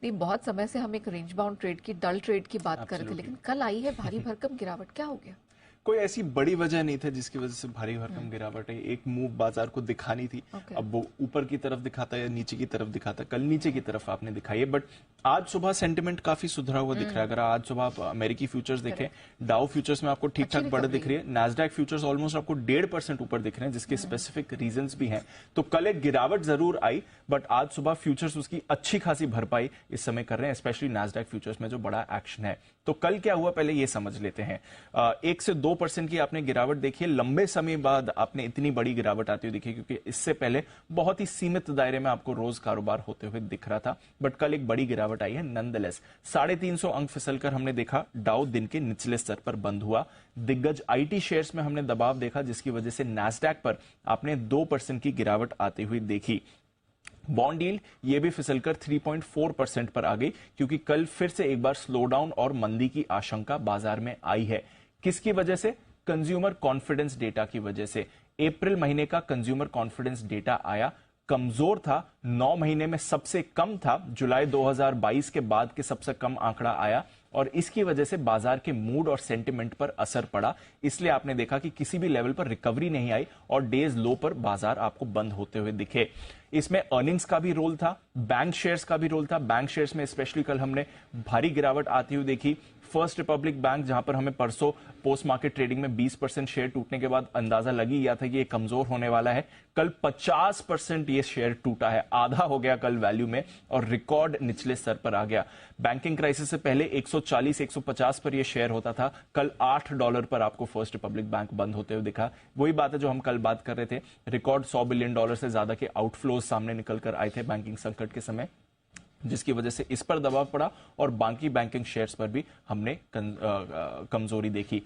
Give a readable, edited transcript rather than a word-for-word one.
नहीं, बहुत समय से हम एक रेंज बाउंड ट्रेड की, डल ट्रेड की बात कर रहे थे, लेकिन कल आई है भारी भरकम गिरावट, क्या हो गया? कोई ऐसी बड़ी वजह नहीं था जिसकी वजह से भारी भरकम गिरावट है। एक मूव बाजार को दिखानी थी। अब वो ऊपर की तरफ दिखाता है या नीचे की तरफ दिखाता है। कल नीचे की तरफ आपने दिखाई है, बट आज सुबह सेंटिमेंट काफी सुधरा हुआ दिख रहा है। अगर आज सुबह आप अमेरिकी फ्यूचर्स देखें, डाउ फ्यूचर्स में आपको ठीक ठाक बढ़त दिख रही है। नैस्डैक फ्यूचर्स ऑलमोस्ट आपको 1.5% ऊपर दिख रहे हैं, जिसके स्पेसिफिक रीजंस भी हैं। तो कल एक गिरावट जरूर आई, बट आज सुबह फ्यूचर्स उसकी अच्छी खासी भरपाई इस समय कर रहे हैं, स्पेशली नैस्डैक फ्यूचर्स में जो बड़ा एक्शन है। तो कल क्या हुआ पहले ये समझ लेते हैं। 1 से 2% की आपने गिरावट देखी है। लंबे समय बाद आपने इतनी बड़ी गिरावट आती हुई देखी, क्योंकि इससे पहले बहुत ही सीमित दायरे में आपको रोज कारोबार होते हुए दिख रहा था, बट कल एक बड़ी गिरावट आई है नंदलेस। 350 अंक फिसलकर हमने देखा डाउ दिन के निचले स्तर पर बंद हुआ। दिग्गज आईटी शेयर्स में हमने दबाव देखा, जिसकी वजह से नैस्डैक पर आपने 2% की गिरावट आती हुई देखी। बॉन्ड यील्ड ये भी फिसलकर 3.4% पर आ गई, क्योंकि कल फिर से एक बार स्लो डाउन और मंदी की आशंका बाजार में आई है। किसकी वजह से? कंज्यूमर कॉन्फिडेंस डेटा की वजह से। अप्रैल महीने का कंज्यूमर कॉन्फिडेंस डेटा आया, कमजोर था, 9 महीने में सबसे कम था। जुलाई 2022 के बाद के सबसे कम आंकड़ा आया, और इसकी वजह से बाजार के मूड और सेंटिमेंट पर असर पड़ा। इसलिए आपने देखा कि किसी भी लेवल पर रिकवरी नहीं आई और डेज लो पर बाजार आपको बंद होते हुए दिखे। इसमें अर्निंग्स का भी रोल था, बैंक शेयर्स का भी रोल था। बैंक शेयर्स में स्पेशली कल हमने भारी गिरावट आती हुई देखी। फर्स्ट रिपब्लिक बैंक, जहां पर हमें परसों पोस्ट मार्केट ट्रेडिंग में 20% शेयर टूटने के बाद अंदाजा लगी गया था कि ये कमजोर होने वाला है, कल 50% ये शेयर टूटा है, आधा हो गया कल वैल्यू में, और रिकॉर्ड निचले स्तर पर आ गया। बैंकिंग क्राइसिस से पहले 140-150 पर यह शेयर होता था, कल $8 पर आपको फर्स्ट रिपब्लिक बैंक बंद होते हुए दिखा। वही बात है जो हम कल बात कर रहे थे, रिकॉर्ड $100 बिलियन से ज्यादा के आउटफ्लोज सामने निकल कर आए थे बैंकिंग संकट के समय, जिसकी वजह से इस पर दबाव पड़ा और बाकी बैंकिंग शेयर्स पर भी हमने कमजोरी देखी।